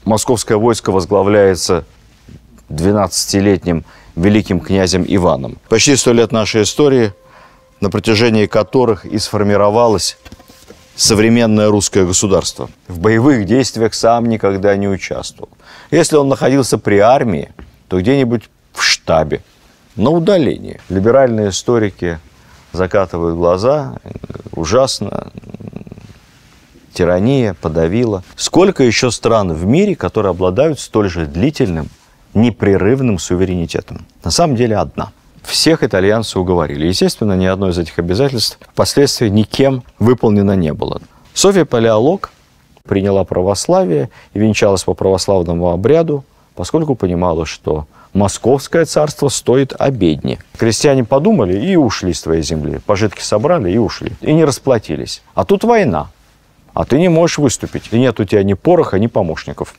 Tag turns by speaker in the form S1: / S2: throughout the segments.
S1: Московское войско возглавляется 12-летним великим князем Иваном. Почти 100 лет нашей истории, на протяжении которых и сформировалось современное русское государство. В боевых действиях сам никогда не участвовал. Если он находился при армии, то где-нибудь в штабе, на удалении. Либеральные историки закатывают глаза. Ужасно. Тирания подавила. Сколько еще стран в мире, которые обладают столь же длительным, непрерывным суверенитетом? На самом деле одна. Всех итальянцы уговорили. Естественно, ни одно из этих обязательств впоследствии никем выполнено не было. Софья Палеолог приняла православие и венчалась по православному обряду, поскольку понимала, что Московское царство стоит обедни. Крестьяне подумали и ушли с твоей земли. Пожитки собрали и ушли. И не расплатились. А тут война. А ты не можешь выступить. И нет у тебя ни пороха, ни помощников.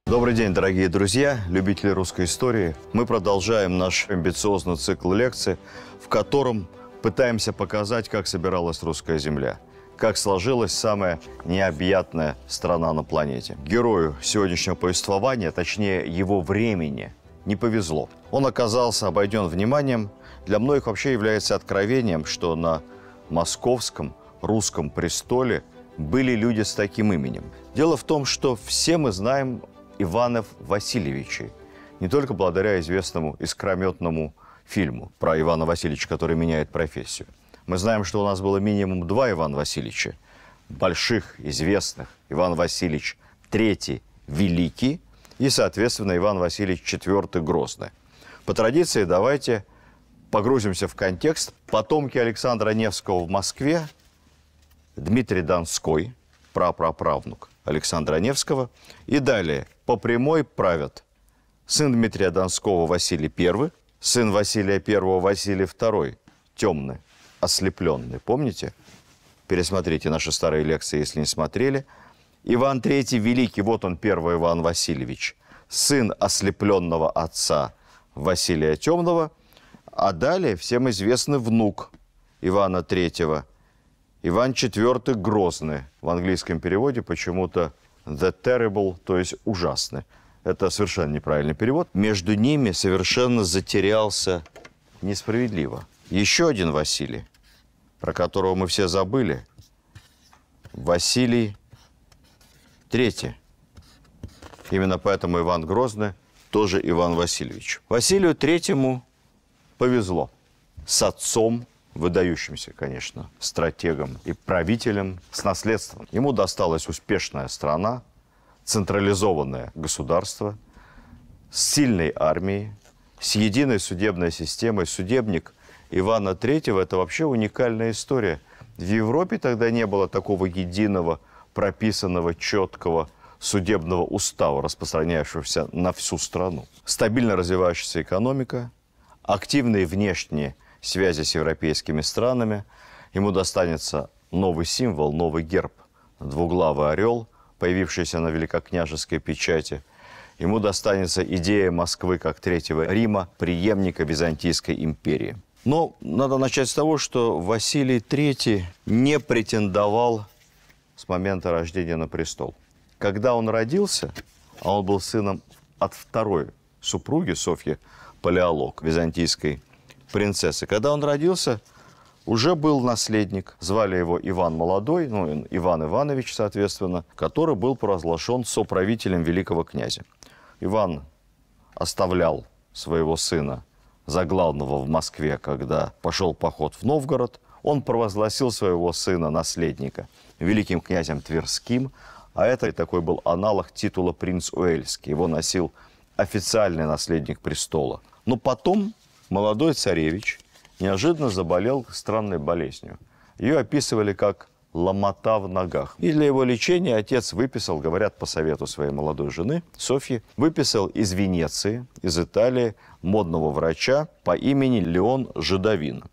S1: Добрый день, дорогие друзья, любители русской истории. Мы продолжаем наш амбициозный цикл лекций, в котором пытаемся показать, как собиралась русская земля, как сложилась самая необъятная страна на планете. Герою сегодняшнего повествования, точнее его времени, не повезло. Он оказался обойден вниманием. Для многих вообще является откровением, что на московском русском престоле были люди с таким именем. Дело в том, что все мы знаем Иванов Васильевичей, не только благодаря известному искрометному фильму про Ивана Васильевича, который меняет профессию. Мы знаем, что у нас было минимум 2 Ивана Васильевича, больших, известных. Иван Васильевич III Великий и, соответственно, Иван Васильевич IV Грозный. По традиции давайте погрузимся в контекст. Потомки Александра Невского в Москве, Дмитрий Донской, прапраправнук Александра Невского, и далее по прямой правят сын Дмитрия Донского Василий I, сын Василия I Василий II, темный, ослепленный. Помните? Пересмотрите наши старые лекции, если не смотрели. Иван III Великий, вот он, первый Иван Васильевич, сын ослепленного отца Василия Темного, а далее всем известный внук Ивана III, Иван IV Грозный. В английском переводе почему-то «the terrible», то есть «ужасный». Это совершенно неправильный перевод. Между ними совершенно затерялся несправедливо еще один Василий, про которого мы все забыли. Василий III. Именно поэтому Иван Грозный тоже Иван Васильевич. Василию III повезло с отцом, выдающимся, конечно, стратегом и правителем, с наследством. Ему досталась успешная страна, централизованное государство, с сильной армией, с единой судебной системой. Судебник Ивана III – это вообще уникальная история. В Европе тогда не было такого единого, прописанного, четкого судебного устава, распространяющегося на всю страну. Стабильно развивающаяся экономика, активные внешние связи с европейскими странами. Ему достанется новый символ, новый герб, двуглавый орел, появившийся на великокняжеской печати. Ему достанется идея Москвы как Третьего Рима, преемника Византийской империи. Но надо начать с того, что Василий III не претендовал с момента рождения на престол. Когда он родился, а он был сыном от второй супруги Софьи Палеолог, византийской принцессы. Когда он родился, уже был наследник. Звали его Иван Молодой, ну, Иван Иванович, соответственно, который был провозглашен соправителем великого князя. Иван оставлял своего сына за главного в Москве, когда пошел поход в Новгород. Он провозгласил своего сына, наследника, великим князем Тверским, а это такой был аналог титула принц Уэльский. Его носил официальный наследник престола. Но потом молодой царевич неожиданно заболел странной болезнью. Ее описывали как ломота в ногах. И для его лечения отец выписал, говорят, по совету своей молодой жены, Софьи, выписал из Венеции, из Италии, модного врача по имени Леон Жидовин.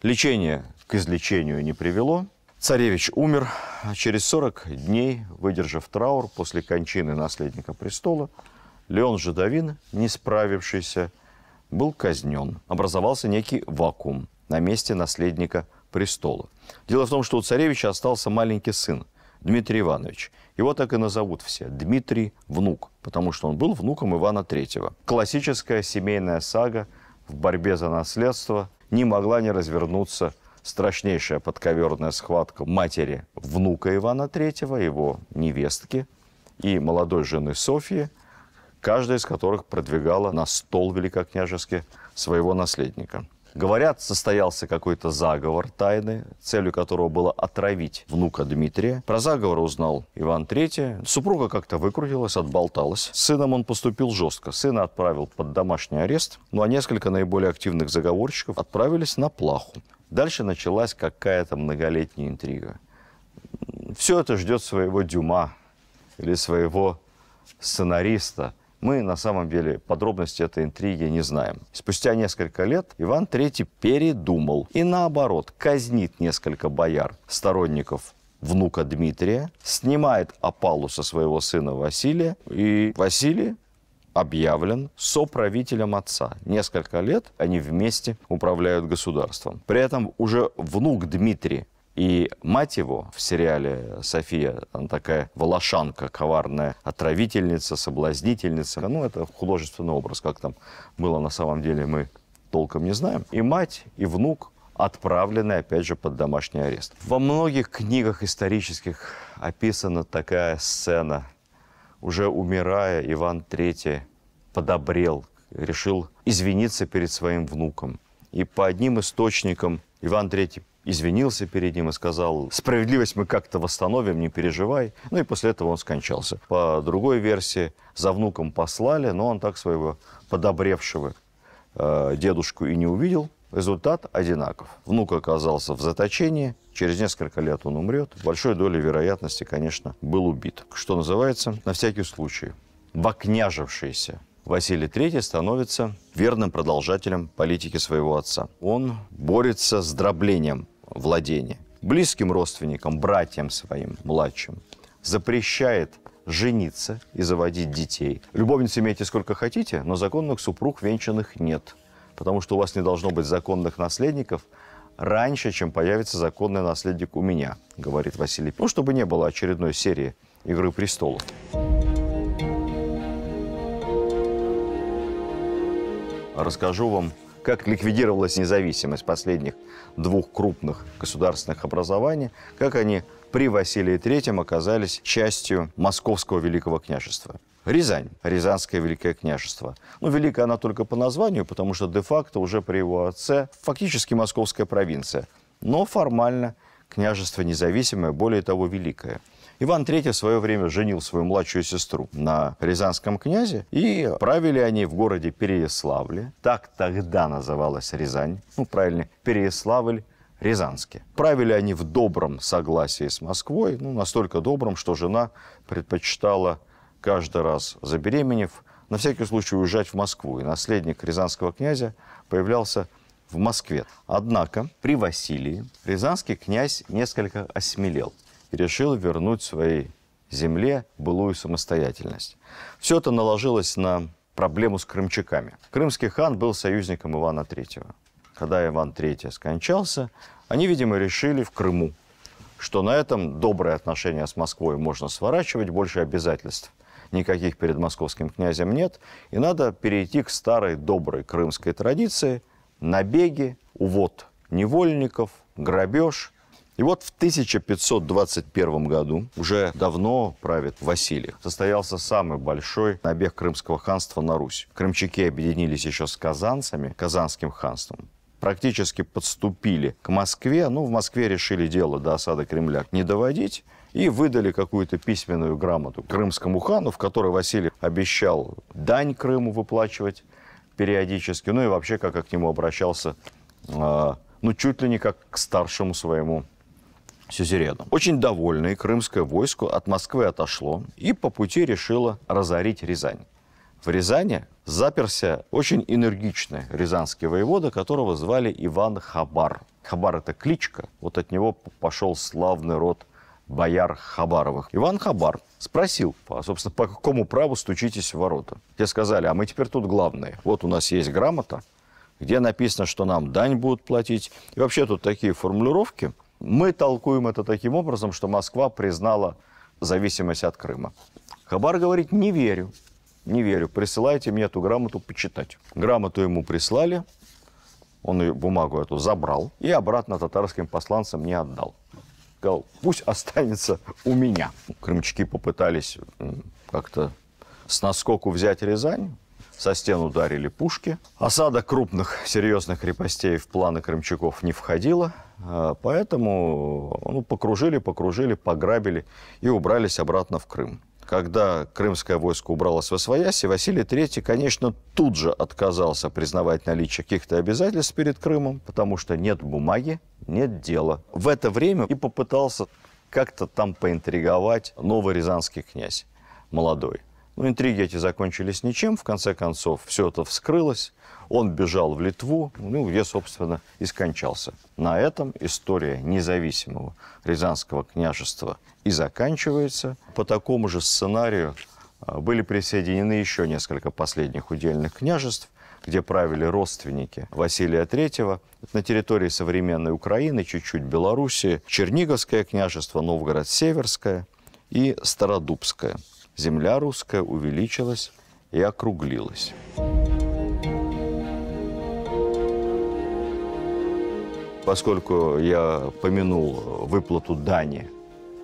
S1: Лечение к излечению не привело. Царевич умер, а через 40 дней, выдержав траур после кончины наследника престола, Леон Жадовин, не справившийся, был казнен. Образовался некий вакуум на месте наследника престола. Дело в том, что у царевича остался маленький сын, Дмитрий Иванович. Его так и назовут все – Дмитрий внук, потому что он был внуком Ивана III. Классическая семейная сага в борьбе за наследство не могла не развернуться. Страшнейшая подковерная схватка матери внука Ивана III, его невестки и молодой жены Софьи, каждая из которых продвигала на стол великокняжеский своего наследника. Говорят, состоялся какой-то заговор тайный, целью которого было отравить внука Дмитрия. Про заговор узнал Иван III. Супруга как-то выкрутилась, отболталась. С сыном он поступил жестко. Сына отправил под домашний арест, ну а несколько наиболее активных заговорщиков отправились на плаху. Дальше началась какая-то многолетняя интрига. Все это ждет своего Дюма или своего сценариста. Мы, на самом деле, подробности этой интриги не знаем. Спустя несколько лет Иван III передумал и, наоборот, казнит несколько бояр, сторонников внука Дмитрия, снимает опалу со своего сына Василия, и Василий объявлен соправителем отца. Несколько лет они вместе управляют государством. При этом уже внук Дмитрий и мать его в сериале «София», она такая волошанка, коварная отравительница, соблазнительница. Ну, это художественный образ, как там было на самом деле, мы толком не знаем. И мать, и внук отправлены, опять же, под домашний арест. Во многих книгах исторических описана такая сцена. Уже умирая, Иван III подобрел, решил извиниться перед своим внуком. И по одним источникам Иван III извинился перед ним и сказал: справедливость мы как-то восстановим, не переживай. Ну и после этого он скончался. По другой версии, за внуком послали, но он так своего подобревшего дедушку и не увидел. Результат одинаков. Внук оказался в заточении, через несколько лет он умрет. Большой долей вероятности, конечно, был убит. Что называется, на всякий случай, вокняжившийся Василий III становится верным продолжателем политики своего отца. Он борется с дроблением владения. Близким родственникам, братьям своим, младшим, запрещает жениться и заводить детей. Любовниц имейте сколько хотите, но законных супруг венчанных нет. Потому что у вас не должно быть законных наследников раньше, чем появится законный наследник у меня, говорит Василий. Ну, чтобы не было очередной серии «Игры престолов». Расскажу вам, как ликвидировалась независимость последних двух крупных государственных образований, как они при Василии III оказались частью Московского Великого княжества. Рязань, Рязанское Великое княжество. Ну, великое она только по названию, потому что де-факто уже при его отце фактически московская провинция. Но формально княжество независимое, более того, великое. Иван III в свое время женил свою младшую сестру на рязанском князе, и правили они в городе Переяславле. Так тогда называлась Рязань. Ну, правильно, Переяславль Рязанский. Правили они в добром согласии с Москвой, ну, настолько добром, что жена предпочитала каждый раз, забеременев, на всякий случай уезжать в Москву. И наследник рязанского князя появлялся в Москве. Однако при Василии рязанский князь несколько осмелел и решил вернуть своей земле былую самостоятельность. Все это наложилось на проблему с крымчаками. Крымский хан был союзником Ивана III. Когда Иван III скончался, они, видимо, решили в Крыму, что на этом добрые отношения с Москвой можно сворачивать, больше обязательств никаких перед московским князем нет, и надо перейти к старой доброй крымской традиции: набеги, увод невольников, грабеж. И вот в 1521 году, уже давно правит Василий, состоялся самый большой набег Крымского ханства на Русь. Крымчаки объединились еще с казанцами, Казанским ханством, практически подступили к Москве. Ну, в Москве решили дело до осады Кремля не доводить и выдали какую-то письменную грамоту крымскому хану, в которой Василий обещал дань Крыму выплачивать периодически, ну и вообще как к нему обращался, ну, чуть ли не как к старшему своему сюзерену. Очень довольное крымское войско от Москвы отошло и по пути решило разорить Рязань. В Рязани заперся очень энергичный рязанский воевода, которого звали Иван Хабар. Хабар – это кличка, вот от него пошел славный род бояр Хабаровых. Иван Хабар спросил, собственно, по какому праву стучитесь в ворота. Те сказали, а мы теперь тут главные. Вот у нас есть грамота, где написано, что нам дань будут платить. И вообще тут такие формулировки. Мы толкуем это таким образом, что Москва признала зависимость от Крыма. Хабар говорит, не верю, присылайте мне эту грамоту почитать. Грамоту ему прислали, он ее, бумагу эту забрал и обратно татарским посланцам не отдал. Сказал, пусть останется у меня. Крымчаки попытались как-то с наскоку взять Рязань, со стен ударили пушки. Осада крупных серьезных крепостей в планы крымчаков не входила, поэтому покружили, пограбили и убрались обратно в Крым. Когда крымское войско убралось восвояси, Василий III, конечно, тут же отказался признавать наличие каких-то обязательств перед Крымом, потому что нет бумаги, нет дела. В это время и попытался как-то там поинтриговать новый рязанский князь, молодой. Но интриги эти закончились ничем. В конце концов, все это вскрылось. Он бежал в Литву, где, собственно, и скончался. На этом история независимого Рязанского княжества и заканчивается. По такому же сценарию были присоединены еще несколько последних удельных княжеств, где правили родственники Василия III. На территории современной Украины, чуть-чуть Белоруссии, Черниговское княжество, Новгород-Северское и Стародубское. Земля русская увеличилась и округлилась. Поскольку я помянул выплату дани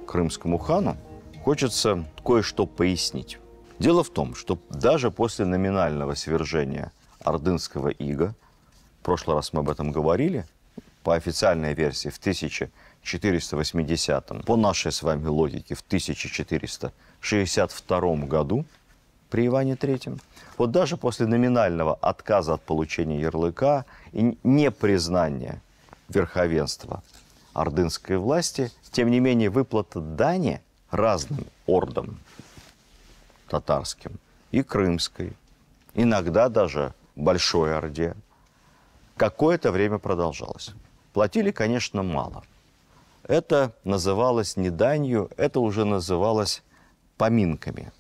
S1: крымскому хану, хочется кое-что пояснить. Дело в том, что даже после номинального свержения ордынского ига, в прошлый раз мы об этом говорили, по официальной версии в 1480, по нашей с вами логике в 1462 году при Иване III, вот даже после номинального отказа от получения ярлыка и непризнания верховенства ордынской власти, тем не менее выплата дани разным ордам татарским и крымской, иногда даже Большой Орде, какое-то время продолжалось. Платили, конечно, мало. Это называлось не данью, это уже называлось поминками.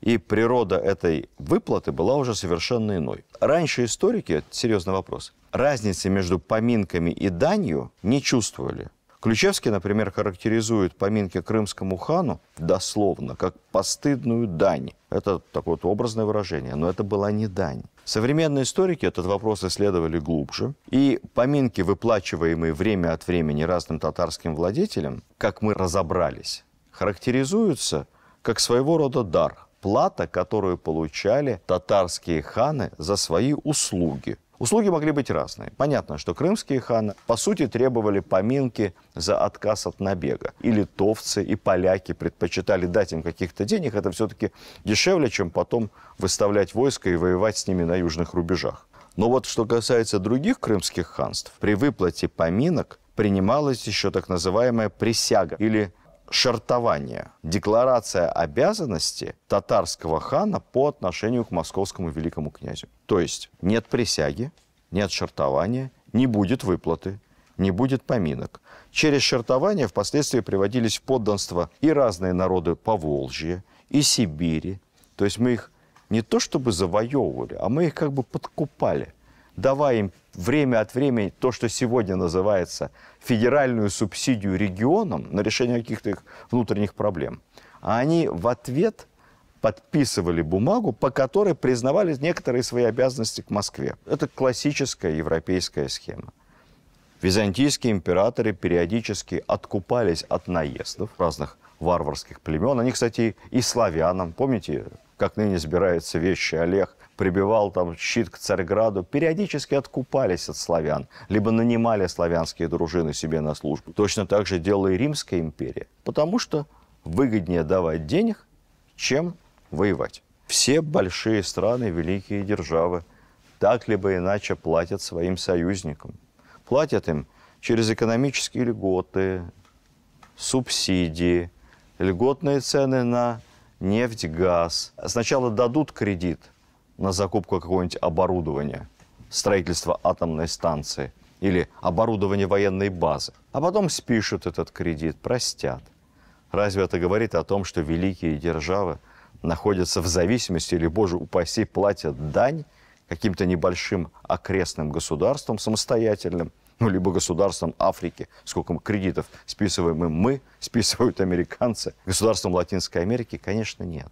S1: И природа этой выплаты была уже совершенно иной. Раньше историки, это серьезный вопрос, разницы между поминками и данью не чувствовали. Ключевский, например, характеризует поминки крымскому хану дословно как постыдную дань. Это такое вот образное выражение, но это была не дань. Современные историки этот вопрос исследовали глубже. И поминки, выплачиваемые время от времени разным татарским владетелям, как мы разобрались, характеризуются как своего рода дар. Плата, которую получали татарские ханы за свои услуги. Услуги могли быть разные. Понятно, что крымские ханы, по сути, требовали поминки за отказ от набега. И литовцы, и поляки предпочитали дать им каких-то денег. Это все-таки дешевле, чем потом выставлять войско и воевать с ними на южных рубежах. Но вот что касается других крымских ханств, при выплате поминок принималась еще так называемая присяга или шартование, декларация обязанности татарского хана по отношению к московскому великому князю. То есть нет присяги, нет шартования, не будет выплаты, не будет поминок. Через шартование впоследствии приводились в подданство и разные народы Поволжья, и Сибири. То есть мы их не то чтобы завоевывали, а мы их как бы подкупали, давая им время от времени то, что сегодня называется федеральную субсидию регионам на решение каких-то их внутренних проблем. А они в ответ подписывали бумагу, по которой признавали некоторые свои обязанности к Москве. Это классическая европейская схема. Византийские императоры периодически откупались от наездов разных варварских племен. Они, кстати, и славянам, помните, как ныне сбирается вещи Олег, прибивал там щит к Царьграду, периодически откупались от славян, либо нанимали славянские дружины себе на службу. Точно так же делала и Римская империя, потому что выгоднее давать денег, чем воевать. Все большие страны, великие державы, так либо иначе платят своим союзникам. Платят им через экономические льготы, субсидии, льготные цены на нефть, газ. Сначала дадут кредит на закупку какого-нибудь оборудования, строительство атомной станции или оборудование военной базы. А потом спишут этот кредит, простят. Разве это говорит о том, что великие державы находятся в зависимости или, боже упаси, платят дань каким-то небольшим окрестным государствам самостоятельным, ну, либо государствам Африки, сколько кредитов списываем им мы, списывают американцы, государствам Латинской Америки, конечно, нет.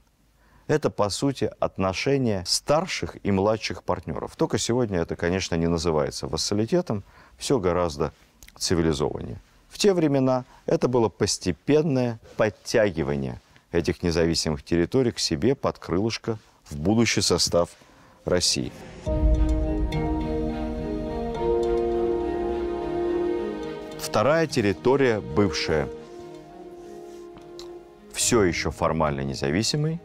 S1: Это, по сути, отношения старших и младших партнеров. Только сегодня это, конечно, не называется вассалитетом, все гораздо цивилизованнее. В те времена это было постепенное подтягивание этих независимых территорий к себе под крылышко в будущий состав России. Вторая территория, бывшая все еще формально независимой,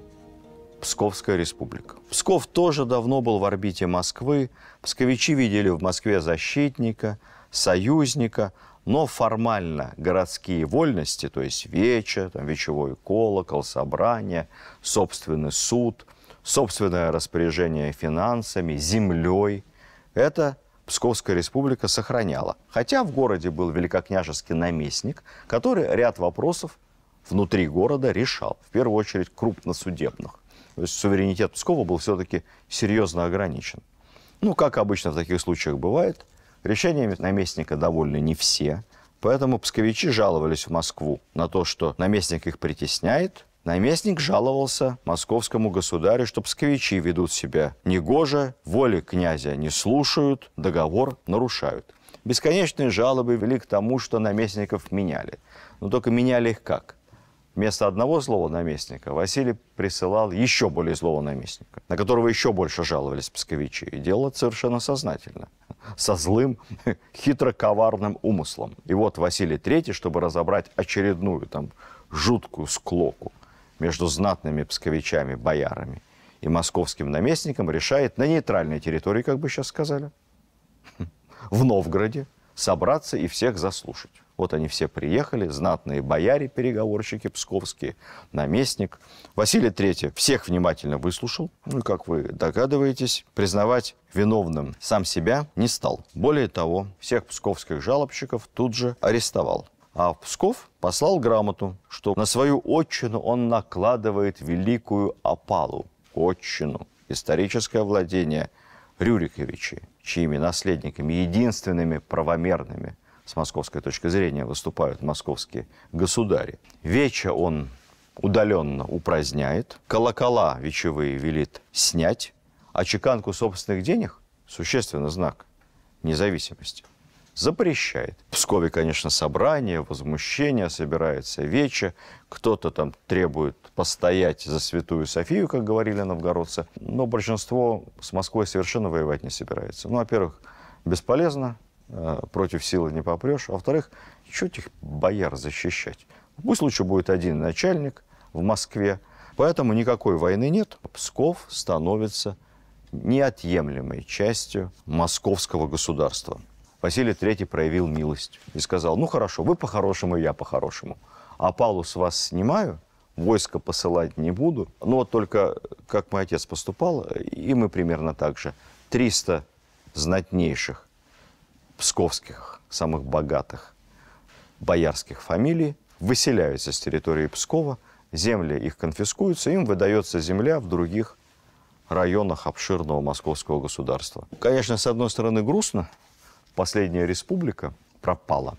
S1: Псковская республика. Псков тоже давно был в орбите Москвы. Псковичи видели в Москве защитника, союзника, но формально городские вольности, то есть вече, там, вечевой колокол, собрание, собственный суд, собственное распоряжение финансами, землей, это Псковская республика сохраняла. Хотя в городе был великокняжеский наместник, который ряд вопросов внутри города решал, в первую очередь крупносудебных. То есть суверенитет Пскова был все-таки серьезно ограничен. Ну, как обычно в таких случаях бывает, решениями наместника довольны не все, поэтому псковичи жаловались в Москву на то, что наместник их притесняет. Наместник жаловался московскому государю, что псковичи ведут себя негоже, воли князя не слушают, договор нарушают. Бесконечные жалобы вели к тому, что наместников меняли. Но только меняли их как? Вместо одного злого наместника Василий присылал еще более злого наместника, на которого еще больше жаловались псковичи. И делал это совершенно сознательно, со злым, хитро-коварным умыслом. И вот Василий III, чтобы разобрать очередную там жуткую склоку между знатными псковичами, боярами и московским наместником, решает на нейтральной территории, как бы сейчас сказали, в Новгороде, собраться и всех заслушать. Вот они все приехали, знатные бояре, переговорщики псковские, наместник. Василий III всех внимательно выслушал. Ну, как вы догадываетесь, признавать виновным сам себя не стал. Более того, всех псковских жалобщиков тут же арестовал. А в Псков послал грамоту, что на свою отчину он накладывает великую опалу. Отчину, историческое владение Рюриковичей, чьими наследниками, единственными правомерными с московской точки зрения выступают московские государи. Вече он удаленно упраздняет, колокола вечевые велит снять, а чеканку собственных денег, существенный знак независимости, запрещает. В Пскове, конечно, собрание, возмущение, собирается вече, кто-то там требует постоять за Святую Софию, как говорили новгородцы, но большинство с Москвой совершенно воевать не собирается. Ну, во-первых, бесполезно, против силы не попрешь. А во-вторых, что этих бояр защищать? Пусть лучше будет один начальник в Москве. Поэтому никакой войны нет. Псков становится неотъемлемой частью московского государства. Василий III проявил милость и сказал: ну хорошо, вы по-хорошему, я по-хорошему. Опалу с вас снимаю, войско посылать не буду. Но вот только, как мой отец поступал, и мы примерно так же, 300 знатнейших псковских, самых богатых боярских фамилий выселяются с территории Пскова, земли их конфискуются, им выдается земля в других районах обширного московского государства. Конечно, с одной стороны, грустно, последняя республика пропала,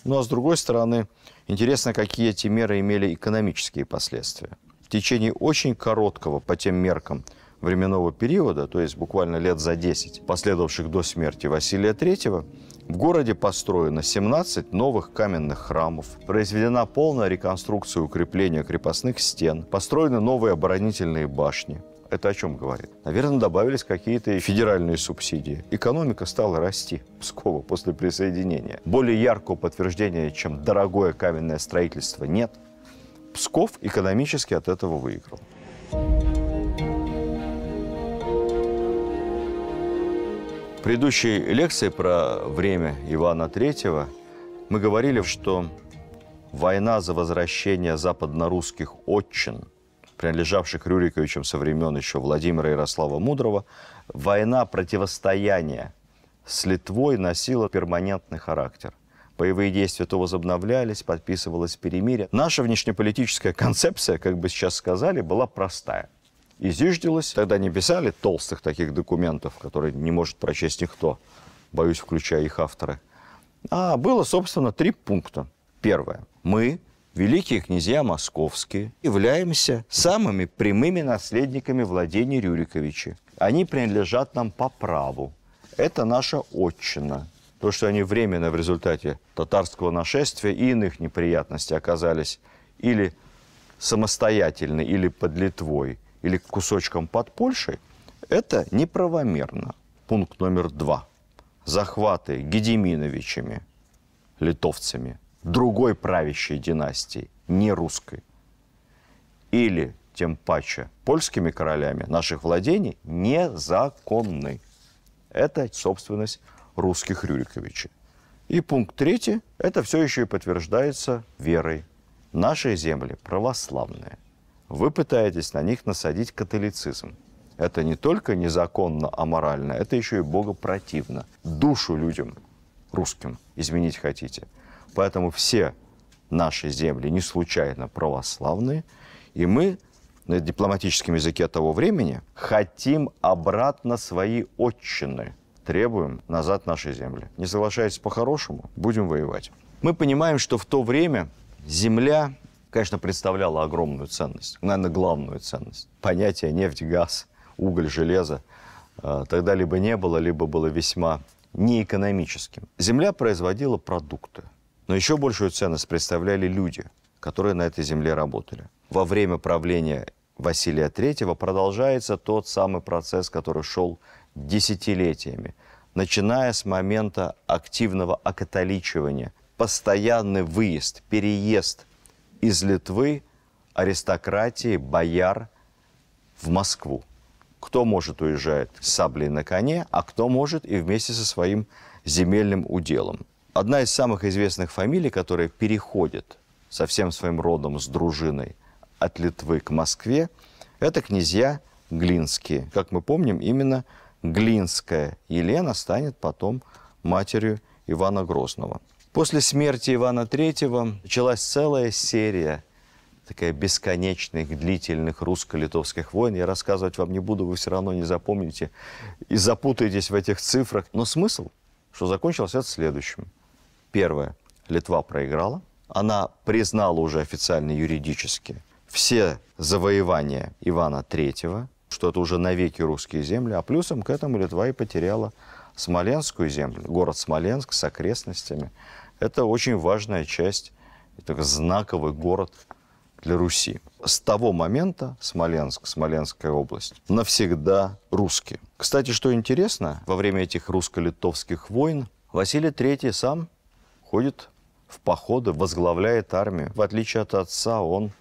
S1: ну а с другой стороны, интересно, какие эти меры имели экономические последствия. В течение очень короткого, по тем меркам, временного периода, то есть буквально лет за 10, последовавших до смерти Василия III, в городе построено 17 новых каменных храмов, произведена полная реконструкция укрепления крепостных стен, построены новые оборонительные башни. Это о чем говорит? Наверное, добавились какие-то федеральные субсидии. Экономика стала расти Пскова после присоединения. Более яркого подтверждения, чем дорогое каменное строительство, нет. Псков экономически от этого выиграл. В предыдущей лекции про время Ивана III мы говорили, что война за возвращение западно-русских отчин, принадлежавших Рюриковичам со времен еще Владимира Ярослава Мудрого, война противостояния с Литвой носила перманентный характер. Боевые действия то возобновлялись, подписывалось перемирие. Наша внешнеполитическая концепция, как бы сейчас сказали, была простая. И зиждилась, тогда не писали толстых таких документов, которые не может прочесть никто, боюсь, включая их авторы. А было, собственно, 3 пункта. Первое. Мы, великие князья московские, являемся самыми прямыми наследниками владений Рюриковичей. Они принадлежат нам по праву. Это наша отчина. То, что они временно в результате татарского нашествия и иных неприятностей оказались или самостоятельны, или под Литвой, или кусочком под Польшей, это неправомерно. Пункт номер 2. Захваты Гедиминовичами, литовцами, другой правящей династии, не русской, или, тем паче, польскими королями наших владений, незаконны. Это собственность русских Рюриковичей. И пункт 3. Это все еще и подтверждается верой. Наши земли православные. Вы пытаетесь на них насадить католицизм. Это не только незаконно, аморально, это еще и богопротивно. Душу людям, русским, изменить хотите. Поэтому все наши земли не случайно православные. И мы на дипломатическом языке того времени хотим обратно свои отчины. Требуем назад наши земли. Не соглашаясь по-хорошему, будем воевать. Мы понимаем, что в то время земля, конечно, представляла огромную ценность, наверное, главную ценность. Понятие нефть, газ, уголь, железо тогда либо не было, либо было весьма неэкономическим. Земля производила продукты, но еще большую ценность представляли люди, которые на этой земле работали. Во время правления Василия III продолжается тот самый процесс, который шел десятилетиями, начиная с момента активного окатоличивания, постоянный выезд, переезд из Литвы аристократии, бояр в Москву. Кто может, уезжает с саблей на коне, а кто может и вместе со своим земельным уделом. Одна из самых известных фамилий, которая переходит со всем своим родом, с дружиной от Литвы к Москве, это князья Глинские. Как мы помним, именно Глинская Елена станет потом матерью Ивана Грозного. После смерти Ивана III началась целая серия такая бесконечных, длительных русско-литовских войн. Я рассказывать вам не буду, вы все равно не запомните и запутаетесь в этих цифрах. Но смысл, что закончилось это следующим. Первое. Литва проиграла. Она признала уже официально юридически все завоевания Ивана III, что это уже навеки русские земли, а плюсом к этому Литва и потеряла Смоленскую землю, город Смоленск с окрестностями. Это очень важная часть, это знаковый город для Руси. С того момента Смоленск, Смоленская область, навсегда русские. Кстати, что интересно, во время этих русско-литовских войн Василий III сам ходит в походы, возглавляет армию. В отличие от отца, он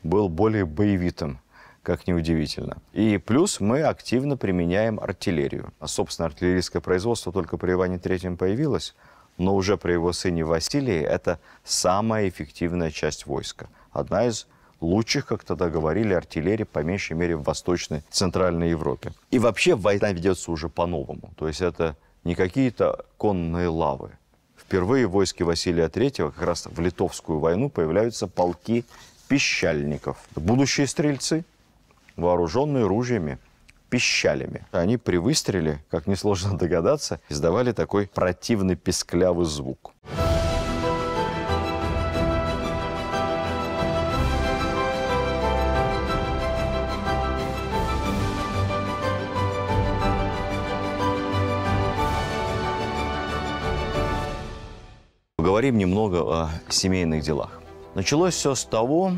S1: был более боевитым, как ни удивительно. И плюс мы активно применяем артиллерию. А, собственно, артиллерийское производство только при Иване III появилось, но уже при его сыне Василии это самая эффективная часть войска. Одна из лучших, как тогда говорили, артиллерий, по меньшей мере, в Восточной, Центральной Европе. И вообще война ведется уже по-новому. То есть это не какие-то конные лавы. Впервые в войске Василия III, как раз в Литовскую войну, появляются полки пищальников. Будущие стрельцы, вооруженные ружьями, пищалями. Они при выстреле, как несложно догадаться, издавали такой противный писклявый звук. Поговорим немного о семейных делах. Началось все с того,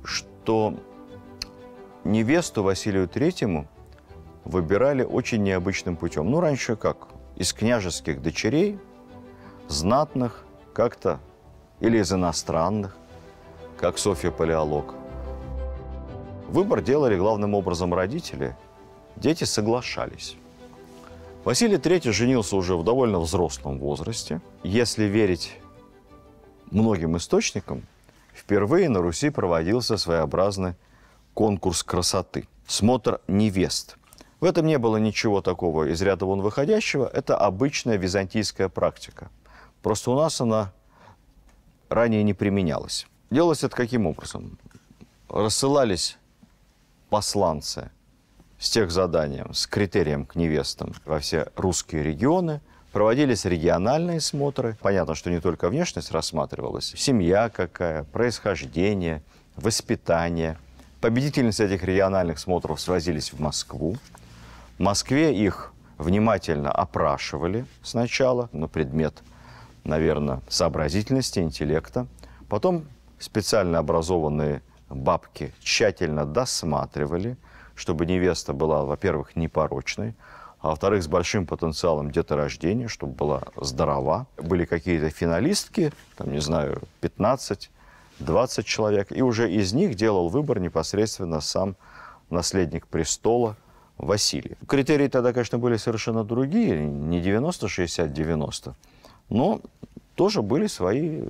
S1: что невесту Василию III выбирали очень необычным путем. Ну, раньше как? Из княжеских дочерей, знатных как-то, или из иностранных, как Софья Палеолог. Выбор делали главным образом родители. Дети соглашались. Василий III женился уже в довольно взрослом возрасте. Если верить многим источникам, впервые на Руси проводился своеобразный конкурс красоты, смотр невест. В этом не было ничего такого из ряда вон выходящего. Это обычная византийская практика. Просто у нас она ранее не применялась. Делалось это каким образом? Рассылались посланцы с техзаданием, с критерием к невестам во все русские регионы. Проводились региональные смотры. Понятно, что не только внешность рассматривалась. Семья какая, происхождение, воспитание. Победительницы этих региональных смотров свозились в Москву. В Москве их внимательно опрашивали сначала на предмет, наверное, сообразительности, интеллекта. Потом специально образованные бабки тщательно досматривали, чтобы невеста была, во-первых, непорочной, а во-вторых, с большим потенциалом деторождения, чтобы была здорова. Были какие-то финалистки, там, не знаю, 15-20 человек, и уже из них делал выбор непосредственно сам наследник престола Василий. Критерии тогда, конечно, были совершенно другие, не 90-60-90, но тоже были свои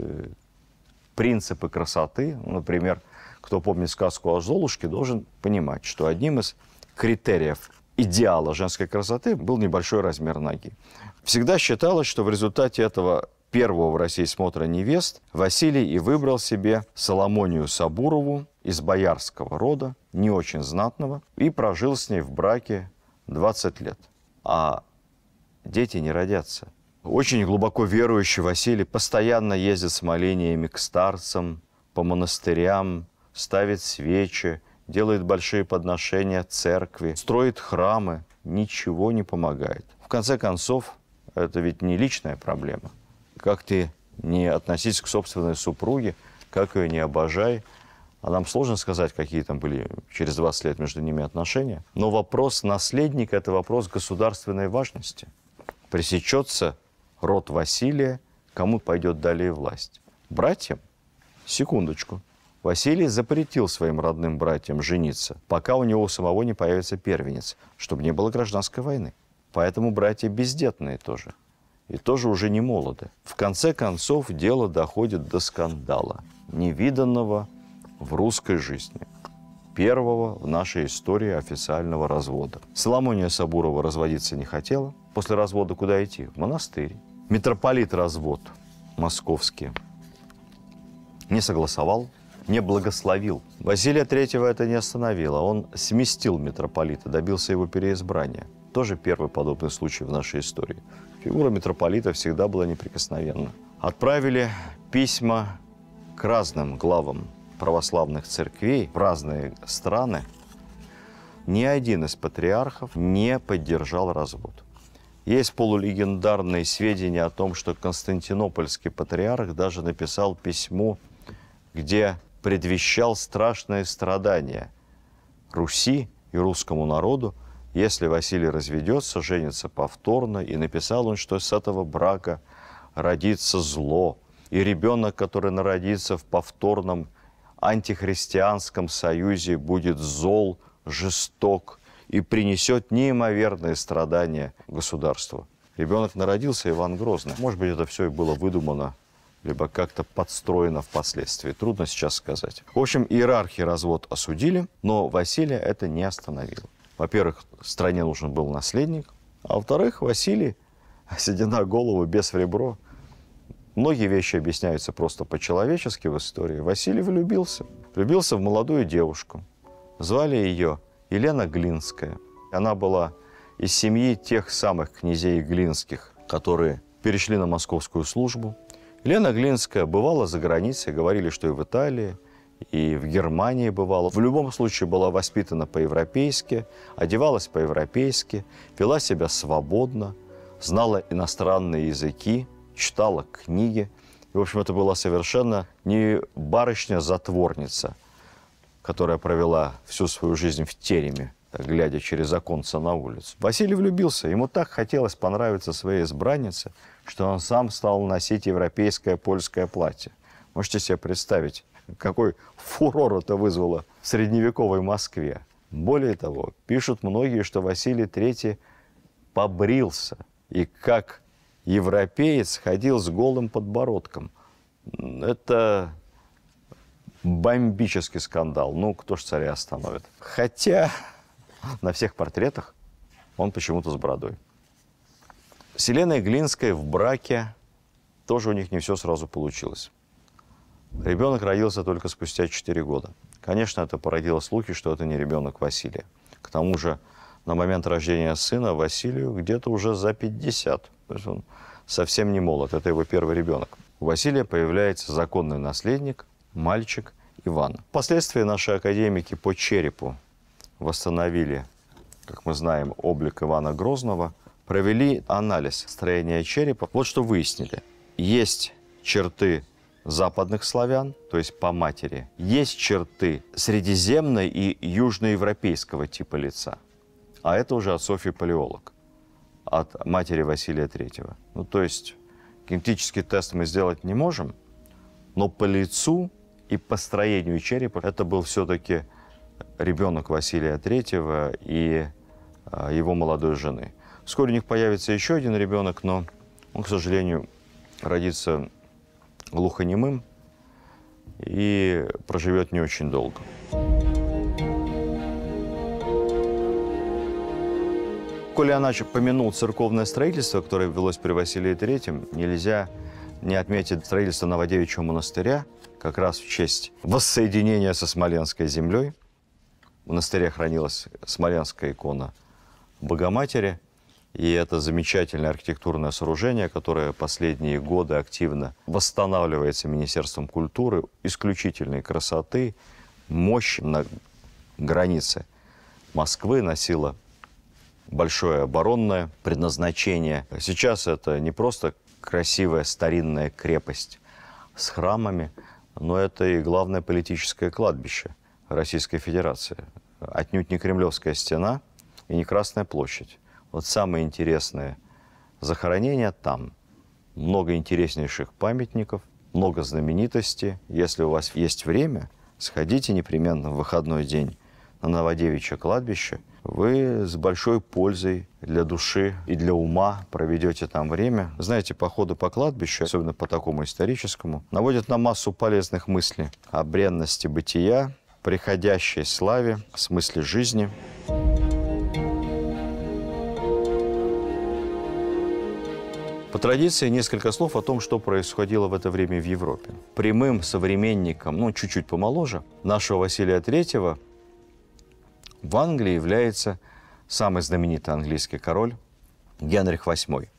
S1: принципы красоты. Например, кто помнит сказку о Золушке, должен понимать, что одним из критериев идеала женской красоты был небольшой размер ноги. Всегда считалось, что в результате этого первого в России смотра невест Василий и выбрал себе Соломонию Сабурову из боярского рода, не очень знатного, и прожил с ней в браке 20 лет. А дети не родятся. Очень глубоко верующий Василий постоянно ездит с молениями к старцам, по монастырям, ставит свечи, делает большие подношения церкви, строит храмы. Ничего не помогает. В конце концов, это ведь не личная проблема. Как ты не относись к собственной супруге, как ее не обожай. А нам сложно сказать, какие там были через 20 лет между ними отношения. Но вопрос наследника – это вопрос государственной важности. Пресечется род Василия, кому пойдет далее власть? Братьям? Секундочку. Василий запретил своим родным братьям жениться, пока у него самого не появится первенец, чтобы не было гражданской войны. Поэтому братья бездетные тоже. И тоже уже не молоды. В конце концов, дело доходит до скандала, невиданного в русской жизни. Первого в нашей истории официального развода. Соломония Сабурова разводиться не хотела. После развода куда идти? В монастырь. Митрополит развод московский не согласовал, не благословил. Василия III это не остановило. Он сместил митрополита, добился его переизбрания. Тоже первый подобный случай в нашей истории. Фигура митрополита всегда была неприкосновенна. Отправили письма к разным главам православных церквей в разные страны. Ни один из патриархов не поддержал развод. Есть полулегендарные сведения о том, что Константинопольский патриарх даже написал письмо, где предвещал страшные страдания Руси и русскому народу, если Василий разведется, женится повторно, и написал он, что с этого брака родится зло, и ребенок, который народится в повторном антихристианском союзе, будет зол, жесток и принесет неимоверные страдания государству. Ребенок народился Иван Грозный. Может быть, это все и было выдумано, либо как-то подстроено впоследствии. Трудно сейчас сказать. В общем, иерархи развод осудили, но Василия это не остановило. Во-первых, стране нужен был наследник, а во-вторых, Василий, седина голову, без в ребро. Многие вещи объясняются просто по-человечески в истории. Василий влюбился. Влюбился в молодую девушку. Звали ее Елена Глинская. Она была из семьи тех самых князей Глинских, которые перешли на московскую службу. Елена Глинская бывала за границей, говорили, что и в Италии, и в Германии бывала. В любом случае была воспитана по-европейски, одевалась по-европейски, вела себя свободно, знала иностранные языки, читала книги. И, в общем, это была совершенно не барышня-затворница, которая провела всю свою жизнь в тереме, глядя через оконца на улицу. Василий влюбился. Ему так хотелось понравиться своей избраннице, что он сам стал носить европейское польское платье. Можете себе представить, какой фурор это вызвало в средневековой Москве. Более того, пишут многие, что Василий III побрился и как европеец ходил с голым подбородком. Это бомбический скандал. Ну, кто ж царя остановит? Хотя на всех портретах Он почему-то с бородой. С Еленой Глинской в браке тоже у них не все сразу получилось. Ребенок родился только спустя 4 года. Конечно, это породило слухи, что это не ребенок Василия. К тому же, на момент рождения сына Василию где-то уже за 50. То есть он совсем не молод. Это его первый ребенок. У Василия появляется законный наследник, мальчик Иван. Впоследствии наши академики по черепу восстановили, как мы знаем, облик Ивана Грозного, провели анализ строения черепа. Вот что выяснили. Есть черты западных славян, то есть по матери. Есть черты средиземной и южноевропейского типа лица. А это уже от Софьи Палеолог, от матери Василия III. Ну, то есть генетический тест мы сделать не можем, но по лицу и по строению черепа это был все-таки ребенок Василия III и его молодой жены. Вскоре у них появится еще один ребенок, но он, к сожалению, родится глухонемым и проживет не очень долго. Коли Анач помянул церковное строительство, которое велось при Василии III, нельзя не отметить строительство Новодевичьего монастыря, как раз в честь воссоединения со Смоленской землей. В монастыре хранилась смоленская икона Богоматери. И это замечательное архитектурное сооружение, которое последние годы активно восстанавливается Министерством культуры, исключительной красоты, мощь на границе Москвы, носила большое оборонное предназначение. Сейчас это не просто красивая старинная крепость с храмами, но это и главное политическое кладбище Российской Федерации. Отнюдь не Кремлевская стена и не Красная площадь. Вот самые интересные захоронения там. Много интереснейших памятников, много знаменитостей. Если у вас есть время, сходите непременно в выходной день на Новодевичье кладбище. Вы с большой пользой для души и для ума проведете там время. Знаете, походы по кладбищу, особенно по такому историческому, наводят на массу полезных мыслей о бренности бытия, приходящей славе, смысле жизни. По традиции несколько слов о том, что происходило в это время в Европе. Прямым современником, ну, чуть-чуть помоложе, нашего Василия III в Англии является самый знаменитый английский король Генрих VIII.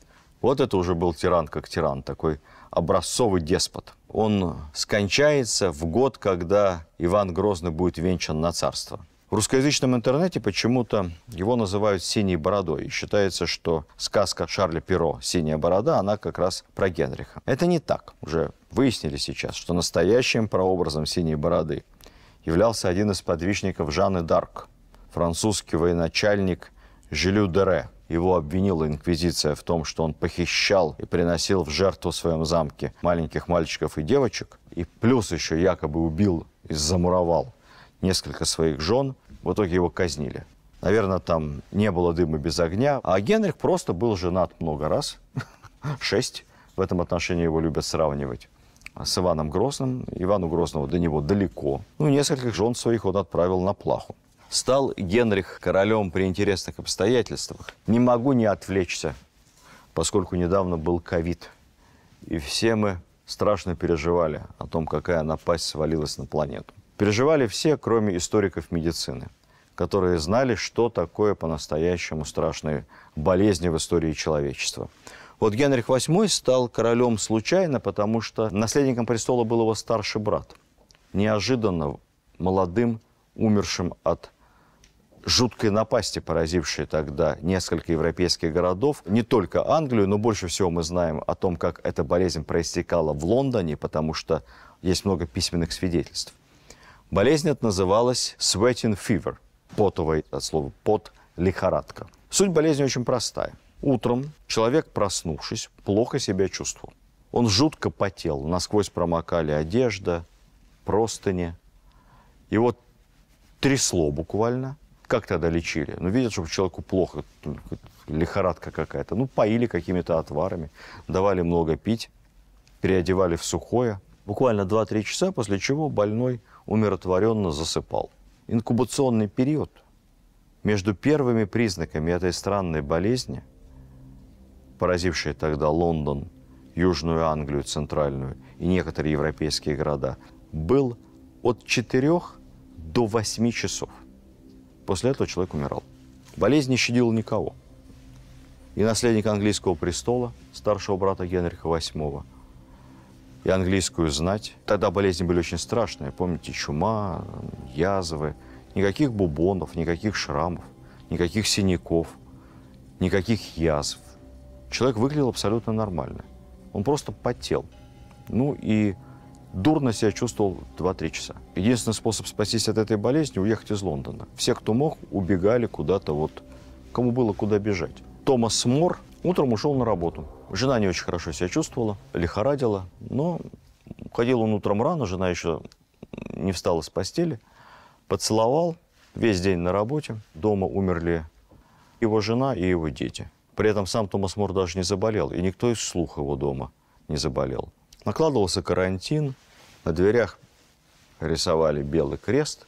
S1: Вот это уже был тиран как тиран, такой образцовый деспот. Он скончается в год, когда Иван Грозный будет венчан на царство. В русскоязычном интернете почему-то его называют «синей бородой». И считается, что сказка Шарля Перро «Синяя борода», она как раз про Генриха. Это не так. Уже выяснили сейчас, что настоящим прообразом «Синей бороды» являлся один из подвижников Жанны д'Арк, французский военачальник Жилю Дере. Его обвинила инквизиция в том, что он похищал и приносил в жертву в своем замке маленьких мальчиков и девочек. И плюс еще якобы убил и замуровал несколько своих жен. В итоге его казнили. Наверное, там не было дыма без огня. А Генрих просто был женат много раз. 6. В этом отношении его любят сравнивать с Иваном Грозным. Ивану Грозному до него далеко. Ну, нескольких жен своих он отправил на плаху. Стал Генрих королем при интересных обстоятельствах. Не могу не отвлечься, поскольку недавно был ковид. И все мы страшно переживали о том, какая напасть свалилась на планету. Переживали все, кроме историков медицины, которые знали, что такое по-настоящему страшные болезни в истории человечества. Вот Генрих VIII стал королем случайно, потому что наследником престола был его старший брат. Неожиданно молодым, умершим от жуткой напасти, поразившей тогда несколько европейских городов, не только Англию, но больше всего мы знаем о том, как эта болезнь проистекала в Лондоне, потому что есть много письменных свидетельств. Болезнь эта называлась sweating fever, потовой, от слова пот, лихорадка. Суть болезни очень простая. Утром человек, проснувшись, плохо себя чувствовал. Он жутко потел, насквозь промокали одежда, простыни. Его трясло буквально. Как тогда лечили? Ну, видят, что человеку плохо, лихорадка какая-то. Ну, поили какими-то отварами, давали много пить, переодевали в сухое. Буквально 2-3 часа, после чего больной умиротворенно засыпал. Инкубационный период Между первыми признаками этой странной болезни, поразившей тогда Лондон, Южную Англию, Центральную и некоторые европейские города, был от 4 до 8 часов. После этого человек умирал. Болезнь не щадила никого. И наследник английского престола, старшего брата Генриха VIII, и английскую знать. Тогда болезни были очень страшные. Помните, чума, язвы. Никаких бубонов, никаких шрамов, никаких синяков, никаких язв. Человек выглядел абсолютно нормально. Он просто потел. Ну и дурно себя чувствовал 2-3 часа. Единственный способ спастись от этой болезни – уехать из Лондона. Все, кто мог, убегали куда-то, вот, кому было куда бежать. Томас Мор утром ушел на работу. Жена не очень хорошо себя чувствовала, лихорадила, но ходил он утром рано, жена еще не встала с постели, поцеловал, весь день на работе, дома умерли его жена и его дети. При этом сам Томас Мор даже не заболел, и никто из слуг его дома не заболел. Накладывался карантин, на дверях рисовали белый крест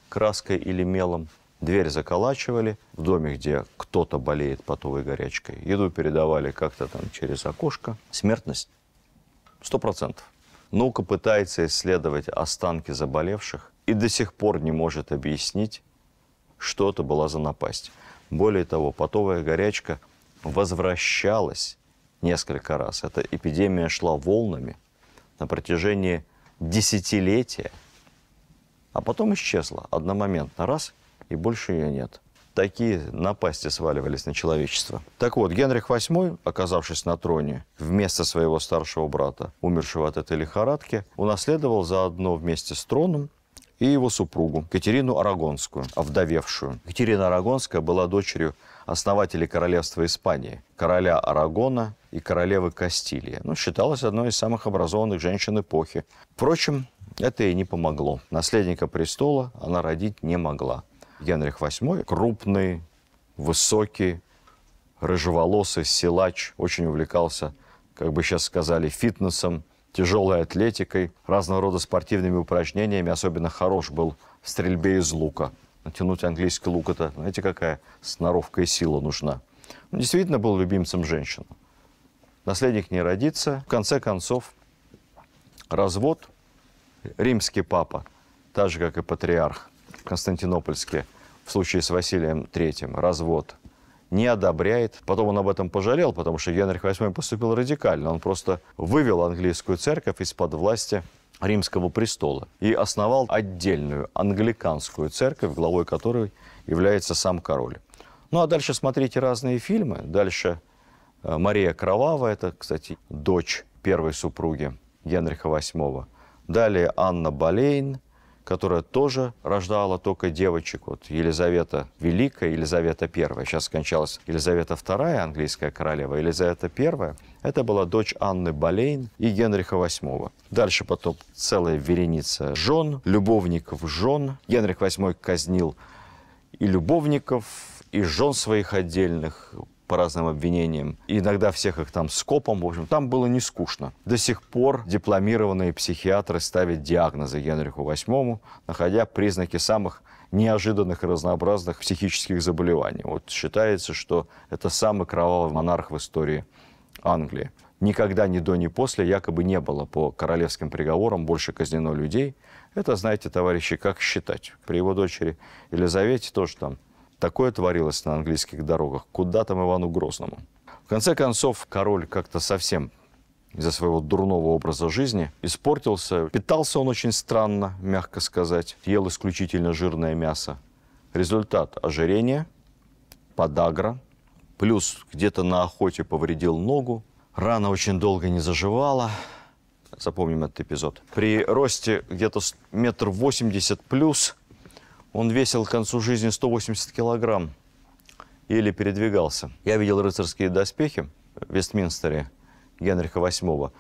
S1: краской или мелом, дверь заколачивали, в доме, где кто-то болеет потовой горячкой, еду передавали как-то там через окошко. Смертность 100%. Наука пытается исследовать останки заболевших и до сих пор не может объяснить, что это была за напасть. Более того, потовая горячка возвращалась несколько раз. Эта эпидемия шла волнами на протяжении десятилетия, а потом исчезла одномоментно раз, и больше ее нет. Такие напасти сваливались на человечество. Так вот, Генрих VIII, оказавшись на троне, вместо своего старшего брата, умершего от этой лихорадки, унаследовал заодно вместе с троном и его супругу, Катерину Арагонскую, овдовевшую. Катерина Арагонская была дочерью основателей королевства Испании, короля Арагона и королевы Кастилии. Ну, считалась одной из самых образованных женщин эпохи. Впрочем, это ей не помогло. Наследника престола она родить не могла. Генрих VIII крупный, высокий, рыжеволосый силач, очень увлекался, как бы сейчас сказали, фитнесом, тяжелой атлетикой, разного рода спортивными упражнениями. Особенно хорош был в стрельбе из лука. Натянуть английский лук – это, знаете, какая сноровка и сила нужна. Он действительно был любимцем женщин. Наследник не родится. В конце концов, развод. Римский папа, так же, как и патриарх Константинопольский, в случае с Василием III, развод не одобряет. Потом он об этом пожалел, потому что Генрих VIII поступил радикально. Он просто вывел английскую церковь из-под власти римского престола и основал отдельную англиканскую церковь, главой которой является сам король. Ну а дальше смотрите разные фильмы. Дальше Мария Кровавая, это, кстати, дочь первой супруги Генриха VIII. Далее Анна Болейн, которая тоже рождала только девочек. Вот Елизавета Великая, Елизавета I. Сейчас скончалась Елизавета II, английская королева. Елизавета I – это была дочь Анны Болейн и Генриха VIII. Дальше потом целая вереница жен, любовников жен. Генрих VIII казнил и любовников, и жен своих отдельных по разным обвинениям. И иногда всех их там скопом. В общем, там было не скучно. До сих пор дипломированные психиатры ставят диагнозы Генриху VIII, находя признаки самых неожиданных и разнообразных психических заболеваний. Вот считается, что это самый кровавый монарх в истории Англии. Никогда ни до, ни после якобы не было по королевским приговорам больше казнено людей. Это, знаете, товарищи, как считать. При его дочери Елизавете тоже там такое творилось на английских дорогах. Куда там Ивану Грозному? В конце концов, король как-то совсем из-за своего дурного образа жизни испортился. Питался он очень странно, мягко сказать. Ел исключительно жирное мясо. Результат – ожирение, подагра. Плюс где-то на охоте повредил ногу. Рана очень долго не заживала. Запомним этот эпизод. При росте где-то 1,80 м плюс он весил к концу жизни 180 килограмм. Еле передвигался. Я видел рыцарские доспехи в Вестминстере Генриха VIII.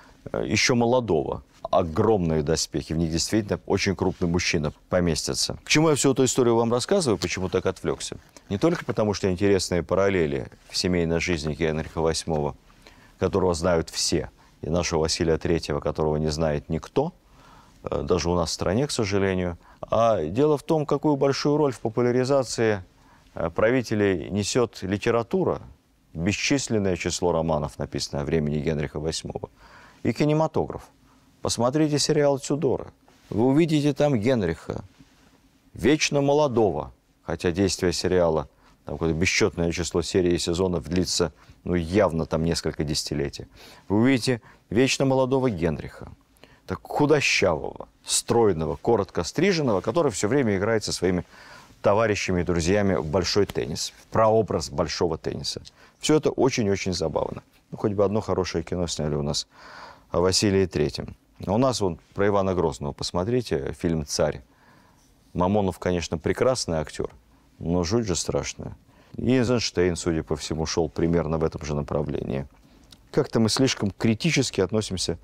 S1: Еще молодого. Огромные доспехи. В них действительно очень крупный мужчина поместится. К чему я всю эту историю вам рассказываю? Почему так отвлекся? Не только потому, что интересные параллели в семейной жизни Генриха VIII, которого знают все, и нашего Василия III, которого не знает никто, даже у нас в стране, к сожалению. А дело в том, какую большую роль в популяризации правителей несет литература, бесчисленное число романов, написанное о времени Генриха VIII, и кинематограф. Посмотрите сериал «Тюдоры». Вы увидите там Генриха, вечно молодого, хотя действие сериала, там какое-то бесчетное число серий и сезонов длится, ну, явно там несколько десятилетий. Вы увидите вечно молодого Генриха, так худощавого, стройного, коротко стриженного, который все время играет со своими товарищами и друзьями в большой теннис, в прообраз большого тенниса. Все это очень-очень забавно. Ну, хоть бы одно хорошее кино сняли у нас о Василии III. А у нас вон про Ивана Грозного посмотрите, фильм «Царь». Мамонов, конечно, прекрасный актер, но жуть же страшная. И Эйзенштейн, судя по всему, шел примерно в этом же направлении. Как-то мы слишком критически относимся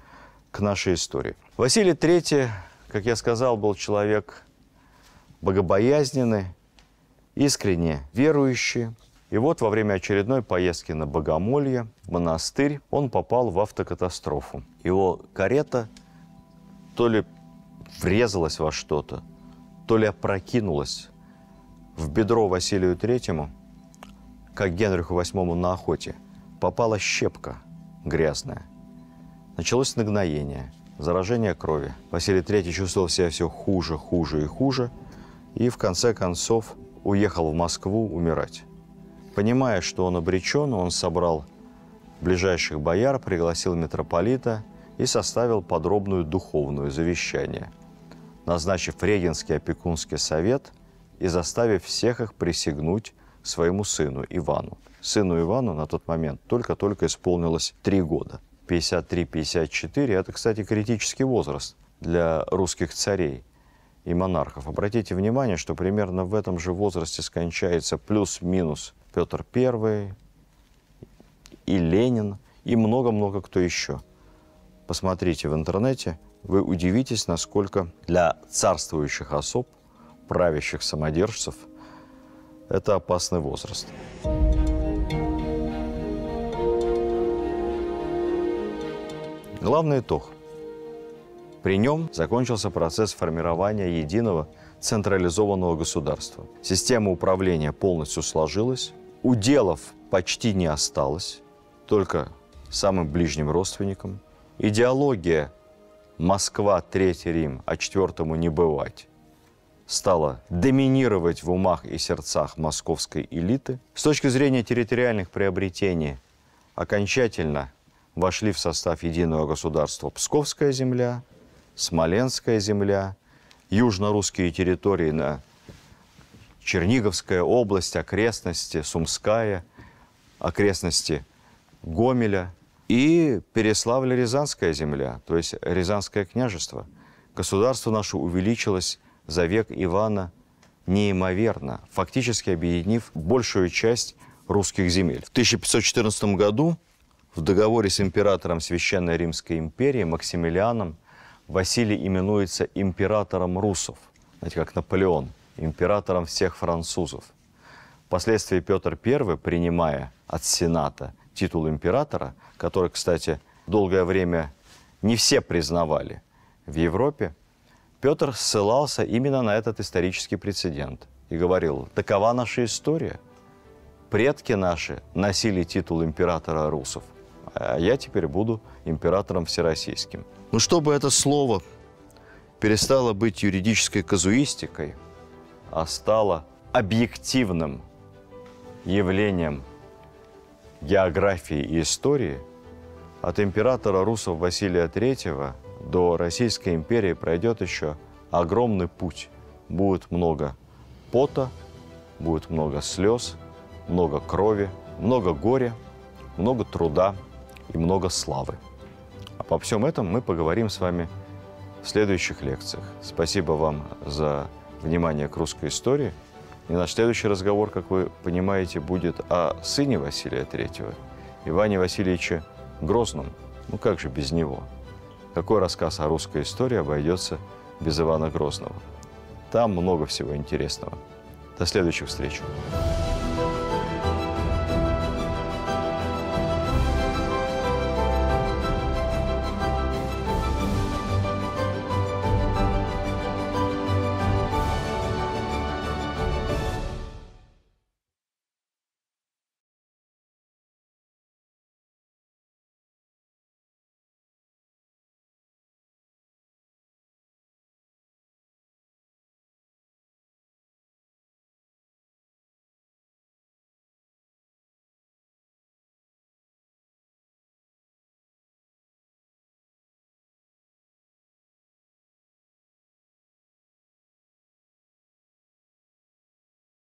S1: к нашей истории. Василий III, как я сказал, был человек богобоязненный, искренне верующий. И вот во время очередной поездки на богомолье в монастырь он попал в автокатастрофу. Его карета то ли врезалась во что-то, то ли опрокинулась в бедро Василию III, как Генриху VIII на охоте. Попала щепка грязная. Началось нагноение, заражение крови. Василий III чувствовал себя все хуже, хуже и хуже. И в конце концов уехал в Москву умирать. Понимая, что он обречен, он собрал ближайших бояр, пригласил митрополита и составил подробную духовную завещание, назначив регенский опекунский совет и заставив всех их присягнуть своему сыну Ивану. Сыну Ивану на тот момент только-только исполнилось 3 года. 53-54 – это, кстати, критический возраст для русских царей и монархов. Обратите внимание, что примерно в этом же возрасте скончается плюс-минус Петр I, и Ленин, и много-много кто еще. Посмотрите в интернете, вы удивитесь, насколько для царствующих особ, правящих самодержцев, это опасный возраст. Главный итог. При нем закончился процесс формирования единого централизованного государства. Система управления полностью сложилась, уделов почти не осталось, только самым ближним родственникам. Идеология «Москва, Третий Рим, а четвертому не бывать» стала доминировать в умах и сердцах московской элиты. С точки зрения территориальных приобретений окончательно вошли в состав единого государства Псковская земля, Смоленская земля, южно-русские территории на Черниговская область, окрестности Сумская, окрестности Гомеля и Переславль-Рязанская земля, то есть Рязанское княжество. Государство наше увеличилось за век Ивана неимоверно, фактически объединив большую часть русских земель. В 1514 году в договоре с императором Священной Римской империи Максимилианом Василий именуется императором русов, знаете, как Наполеон, императором всех французов. Впоследствии Петр I, принимая от Сената титул императора, который, кстати, долгое время не все признавали в Европе, Петр ссылался именно на этот исторический прецедент и говорил: такова наша история. Предки наши носили титул императора русов, а я теперь буду императором всероссийским. Но чтобы это слово перестало быть юридической казуистикой, а стало объективным явлением географии и истории, от императора русов Василия III до Российской империи пройдет еще огромный путь. Будет много пота, будет много слез, много крови, много горя, много труда и много славы. Обо всем этом мы поговорим с вами в следующих лекциях. Спасибо вам за внимание к русской истории. И наш следующий разговор, как вы понимаете, будет о сыне Василия III, Иване Васильевиче Грозном. Ну как же без него? Какой рассказ о русской истории обойдется без Ивана Грозного? Там много всего интересного. До следующих встреч.